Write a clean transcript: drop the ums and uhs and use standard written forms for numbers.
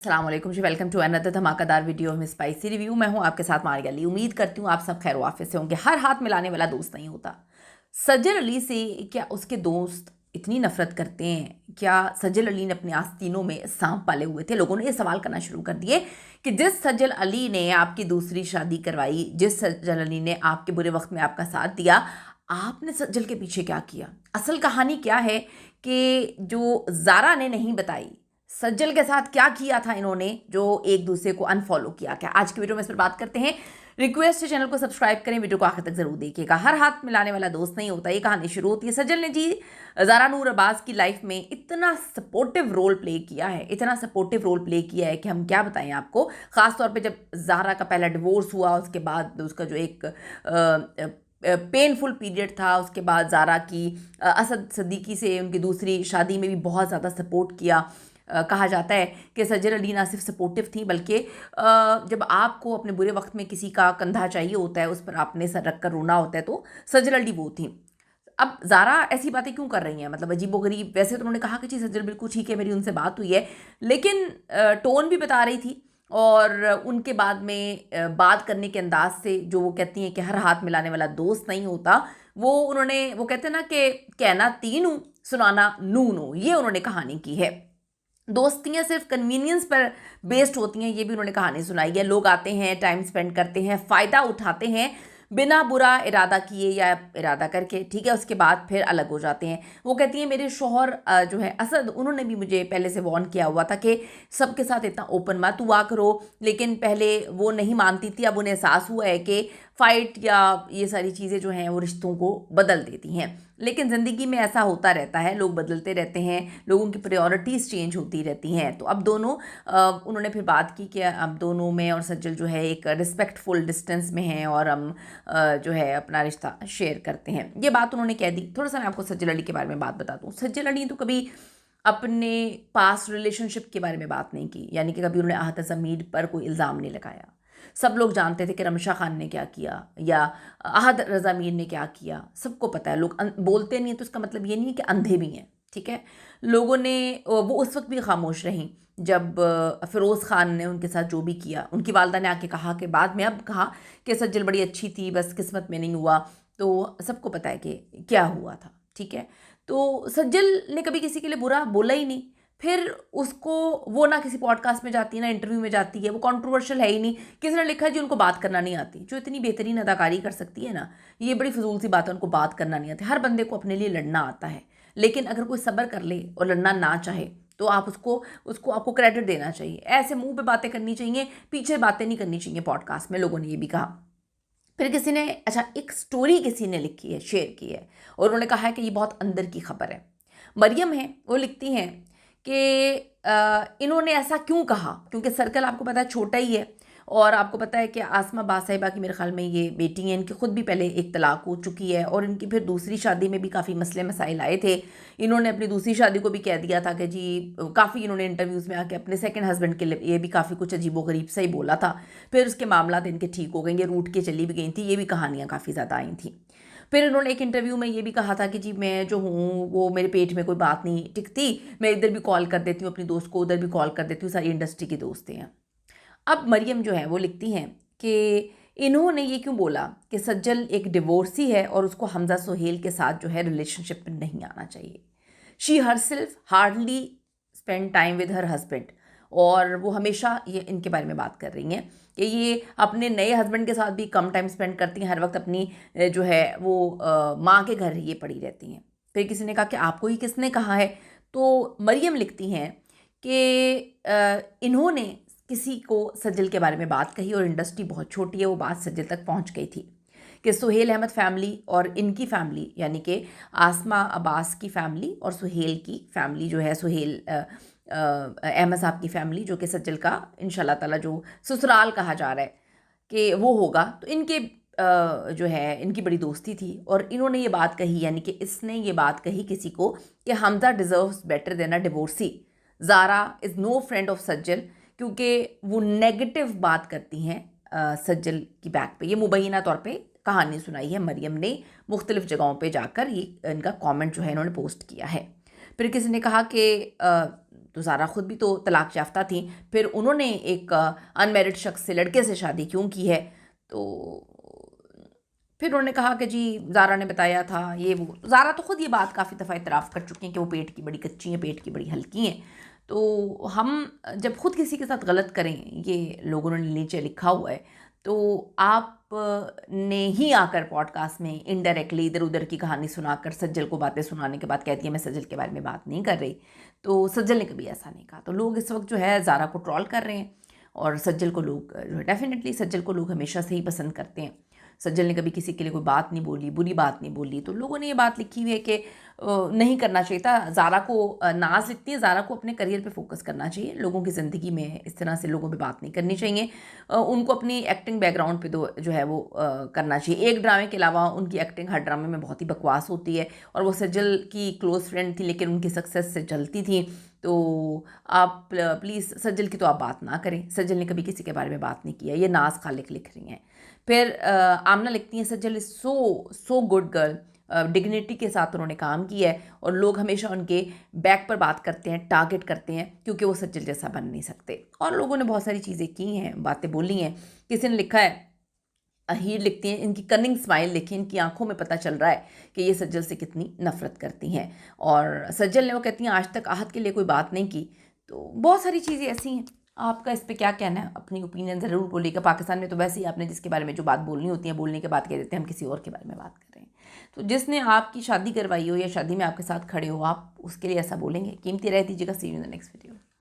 अस्सलाम वालेकुम जी, welcome to another धमाकेदार वीडियो में स्पाइसी रिव्यू। मैं हूं आपके साथ मारिया अली। उम्मीद करती हूं आप सब खैर वाफिस से होंगे। हर हाथ मिलाने वाला दोस्त नहीं होता। सज्जल अली से क्या उसके दोस्त इतनी नफरत करते हैं? क्या सज्जल अली ने अपने आस्तीनों में सांप पाले हुए थे? लोगों ने ये सवाल करना शुरू कर दिए कि जिस सज्जल अली ने आपकी दूसरी शादी करवाई, जिस सज्जल अली ने आपके बुरे वक्त में आपका साथ दिया, आपने सज्जल के पीछे क्या किया? असल कहानी क्या है कि जो ज़ारा ने नहीं बताई, सज्जल के साथ क्या किया था इन्होंने जो एक दूसरे को अनफॉलो किया। क्या आज की वीडियो में इस पर बात करते हैं। रिक्वेस्ट है चैनल को सब्सक्राइब करें, वीडियो को आखिर तक जरूर देखिएगा। हर हाथ मिलाने वाला दोस्त नहीं होता। ये कहानी शुरू होती है, सज्जल ने जी ज़ारा नूर अब्बास की लाइफ में इतना सपोर्टिव रोल प्ले किया है, इतना सपोर्टिव रोल प्ले किया है कि हम क्या बताएं आपको। ख़ास तौर पे जब ज़ारा का पहला डिवोर्स हुआ, उसके बाद उसका जो एक पेनफुल पीरियड था, उसके बाद ज़ारा की असद सिद्दीकी से उनकी दूसरी शादी में भी बहुत ज़्यादा सपोर्ट किया। कहा जाता है कि सज्जल अली ना सिर्फ सपोर्टिव थी बल्कि जब आपको अपने बुरे वक्त में किसी का कंधा चाहिए होता है, उस पर आपने सर रख कर रोना होता है, तो सज्जल अली वो थी। अब ज़ारा ऐसी बातें क्यों कर रही हैं? मतलब अजीबोगरीब। वैसे तो उन्होंने कहा कि जी सज्जल बिल्कुल ठीक है, मेरी उनसे बात हुई है, लेकिन टोन भी बता रही थी और उनके बाद में बात करने के अंदाज से जो वो कहती हैं कि हर हाथ मिलाने वाला दोस्त नहीं होता, वो कहते हैं ना कि कहना तीन हूँ, सुनाना नून हो। ये उन्होंने कहानी की है। दोस्तियाँ सिर्फ कन्वीनियंस पर बेस्ड होती हैं, ये भी उन्होंने कहानी सुनाई है। लोग आते हैं, टाइम स्पेंड करते हैं, फ़ायदा उठाते हैं बिना बुरा इरादा किए या इरादा करके, ठीक है, उसके बाद फिर अलग हो जाते हैं। वो कहती हैं मेरे शौहर जो है असद, उन्होंने भी मुझे पहले से वार्न किया हुआ था कि सबके साथ इतना ओपन मत हुआ करो, लेकिन पहले वो नहीं मानती थी। अब उन्हें एहसास हुआ है कि फ़ाइट या ये सारी चीज़ें जो हैं वो रिश्तों को बदल देती हैं। लेकिन ज़िंदगी में ऐसा होता रहता है, लोग बदलते रहते हैं, लोगों की प्रायोरिटीज़ चेंज होती रहती हैं। तो अब दोनों उन्होंने फिर बात की कि अब दोनों में और सज्जल जो है एक रिस्पेक्टफुल डिस्टेंस में हैं और हम जो है अपना रिश्ता शेयर करते हैं। ये बात उन्होंने कह दी। थोड़ा सा मैं आपको सज्जल अली के बारे में बात बता दूँ। सज्जल अली तो कभी अपने पास्ट रिलेशनशिप के बारे में बात नहीं की, यानी कि कभी उन्होंने आहत ज़मीर पर कोई इल्ज़ाम नहीं लगाया। सब लोग जानते थे कि रमशा खान ने क्या किया या अहद रज़ा मीर ने क्या किया, सबको पता है। लोग बोलते नहीं है तो इसका मतलब ये नहीं है कि अंधे भी हैं, ठीक है। लोगों ने वो उस वक्त भी खामोश रहीं जब फ़िरोज़ ख़ान ने उनके साथ जो भी किया। उनकी वालदा ने आके कहा कि बाद में अब कहा कि सज्जल बड़ी अच्छी थी, बस किस्मत में नहीं हुआ। तो सबको पता है कि क्या हुआ था, ठीक है। तो सज्जल ने कभी किसी के लिए बुरा बोला ही नहीं। फिर उसको वो ना किसी पॉडकास्ट में जाती है ना इंटरव्यू में जाती है, वो कंट्रोवर्शियल है ही नहीं। किसी ने लिखा है जी उनको बात करना नहीं आती। जो इतनी बेहतरीन अदाकारी कर सकती है ना, ये बड़ी फजूल सी बात है, उनको बात करना नहीं आती। हर बंदे को अपने लिए लड़ना आता है, लेकिन अगर कोई सब्र कर ले और लड़ना ना चाहे तो आप उसको उसको आपको क्रेडिट देना चाहिए। ऐसे मुंह पे बातें करनी चाहिए, पीछे बातें नहीं करनी चाहिए पॉडकास्ट में। लोगों ने ये भी कहा। फिर किसी ने अच्छा एक स्टोरी किसी ने लिखी है, शेयर की है, और उन्होंने कहा है कि ये बहुत अंदर की खबर है। मरियम है, वो लिखती हैं कि इन्होंने ऐसा क्यों कहा, क्योंकि सर्कल आपको पता है छोटा ही है। और आपको पता है कि आसमा बासाहिबा की मेरे ख्याल में ये बेटी हैं, इनकी ख़ुद भी पहले एक तलाक हो चुकी है और इनकी फिर दूसरी शादी में भी काफ़ी मसले मसाइल आए थे। इन्होंने अपनी दूसरी शादी को भी कह दिया था कि जी काफ़ी इन्होंने इंटरव्यूज़ में आके अपने सेकंड हस्बैंड के लिए ये भी काफ़ी कुछ अजीबोगरीब सा ही बोला था। फिर उसके मामला इनके ठीक हो गए, ये रूठ के चली भी गई थी। ये भी कहानियाँ काफ़ी ज़्यादा आई थी। फिर इन्होंने एक इंटरव्यू में ये भी कहा था कि जी मैं जो हूँ वो मेरे पेट में कोई बात नहीं टिकती, मैं इधर भी कॉल कर देती हूँ अपनी दोस्त को, उधर भी कॉल कर देती हूँ, सारी इंडस्ट्री की दोस्तें हैं। अब मरियम जो है वो लिखती हैं कि इन्होंने ये क्यों बोला कि सज्जल एक डिवोर्सी है और उसको हमजा सोहेल के साथ जो है रिलेशनशिप में नहीं आना चाहिए। She herself hardly spend time with her husband, और वो हमेशा ये इनके बारे में बात कर रही हैं कि ये अपने नए हस्बैंड के साथ भी कम टाइम स्पेंड करती हैं, हर वक्त अपनी जो है वो माँ के घर ये पड़ी रहती हैं। फिर किसी ने कहा कि आपको ही किसने कहा है? तो मरियम लिखती हैं कि इन्होंने किसी को सज्जल के बारे में बात कही और इंडस्ट्री बहुत छोटी है, वो बात सज्जल तक पहुंच गई थी कि सुहेल अहमद फैमिली और इनकी फैमिली, यानी कि आसमा अब्बास की फैमिली और सुहेल की फैमिली जो है, सुहेल अहमद साहब की फैमिली, जो कि सज्जल का इंशाल्लाह ताला जो ससुराल कहा जा रहा है कि वो होगा, तो इनके जो है इनकी बड़ी दोस्ती थी। और इन्होंने ये बात कही, यानी कि इसने ये बात कही किसी को कि Hamza deserves better than a divorcee. Zara is no friend of Sajal, क्योंकि वो नेगेटिव बात करती हैं सज्जल की बैक पे। ये मुबैना तौर पे कहानी सुनाई है मरियम ने, मुख्तलिफ़ जगहों पे जाकर ये इनका कमेंट जो है इन्होंने पोस्ट किया है। फिर किसी ने कहा कि तो ज़ारा खुद भी तो तलाक याफ्ता थी, फिर उन्होंने एक अनमैरिड शख्स से, लड़के से शादी क्यों की है? तो फिर उन्होंने कहा कि जी ज़ारा ने बताया था ये वो। ज़ारा तो खुद ये बात काफ़ी दफ़ा इतराफ़ कर चुकी हैं कि वो पेट की बड़ी कच्ची हैं, पेट की बड़ी हल्की हैं। तो हम जब खुद किसी के साथ गलत करें, ये लोगों ने नीचे लिखा हुआ है, तो आप ने ही आकर पॉडकास्ट में इनडायरेक्टली इधर उधर की कहानी सुनाकर सज्जल को बातें सुनाने के बाद कहती है मैं सज्जल के बारे में बात नहीं कर रही। तो सज्जल ने कभी ऐसा नहीं कहा। तो लोग इस वक्त जो है ज़ारा को ट्रोल कर रहे हैं, और सज्जल को लोग जो है डेफिनेटली सज्जल को लोग हमेशा से ही पसंद करते हैं। सज्जल ने कभी किसी के लिए कोई बात नहीं बोली, बुरी बात नहीं बोली। तो लोगों ने ये बात लिखी हुई है कि नहीं करना चाहिए था। ज़ारा को नाज़ लिखती है, ज़ारा को अपने करियर पे फोकस करना चाहिए, लोगों की ज़िंदगी में इस तरह से लोगों पे बात नहीं करनी चाहिए। उनको अपनी एक्टिंग बैकग्राउंड पे तो जो है वो करना चाहिए। एक ड्रामे के अलावा उनकी एक्टिंग हर ड्रामे में बहुत ही बकवास होती है, और वो सज्जल की क्लोज़ फ्रेंड थी लेकिन उनकी सक्सेस से जलती थी। तो आप प्लीज़ सज्जल की तो आप बात ना करें। सज्जल ने कभी किसी के बारे में बात नहीं किया, ये नाज खालिक लिख रही हैं। फिर आमना लिखती हैं सज्जल is so good girl, dignity के साथ उन्होंने काम किया है, और लोग हमेशा उनके बैक पर बात करते हैं, टारगेट करते हैं, क्योंकि वो सज्जल जैसा बन नहीं सकते। और लोगों ने बहुत सारी चीज़ें की हैं, बातें बोली हैं। किसी ने लिखा है, हीर लिखती हैं इनकी कनिंग स्माइल देखिए, इनकी आंखों में पता चल रहा है कि ये सज्जल से कितनी नफरत करती हैं। और सज्जल ने, वो कहती हैं, आज तक आहत के लिए कोई बात नहीं की। तो बहुत सारी चीज़ें ऐसी हैं। आपका इस पे क्या कहना है? अपनी ओपिनियन ज़रूर बोलिएगा। पाकिस्तान में तो वैसे ही आपने जिसके बारे में जो बात बोलनी होती है, बोलने के बाद कह देते हैं हम किसी और के बारे में बात कर रहे हैं। तो जिसने आपकी शादी करवाई हो या शादी में आपके साथ खड़े हो, आप उसके लिए ऐसा बोलेंगे? कीमती रह दीजिएगा। See you in the next video.